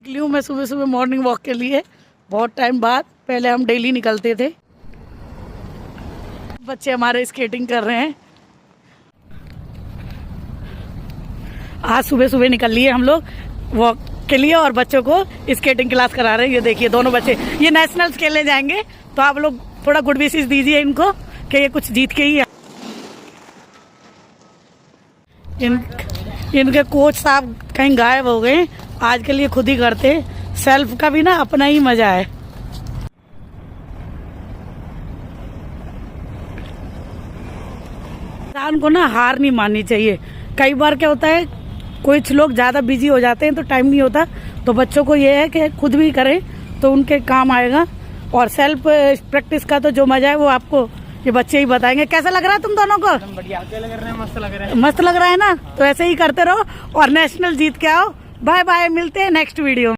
निकली हूँ मैं सुबह सुबह मॉर्निंग वॉक के लिए, बहुत टाइम बाद। पहले हम डेली निकलते थे। बच्चे हमारे स्केटिंग कर रहे हैं। आज सुबह सुबह निकल लिए हम लोग वॉक के लिए और बच्चों को स्केटिंग क्लास करा रहे हैं। ये देखिए दोनों बच्चे ये नेशनल्स खेलने जाएंगे, तो आप लोग थोड़ा गुड विशेस दीजिए इनको कि ये कुछ जीत के ही इनके कोच साहब कहीं गायब हो गए। आज के लिए खुद ही करते। सेल्फ का भी ना अपना ही मजा है। इंसान को ना हार नहीं माननी चाहिए। कई बार क्या होता है, कुछ लोग ज़्यादा बिजी हो जाते हैं तो टाइम नहीं होता। तो बच्चों को ये है कि खुद भी करें तो उनके काम आएगा। और सेल्फ प्रैक्टिस का तो जो मजा है वो आपको ये बच्चे ही बताएंगे। कैसा लग रहा है तुम दोनों को? बढ़िया लग रहा है, मस्त लग रहा है। मस्त लग रहा है ना? तो ऐसे ही करते रहो और नेशनल जीत के आओ। बाय बाय, मिलते हैं नेक्स्ट वीडियो।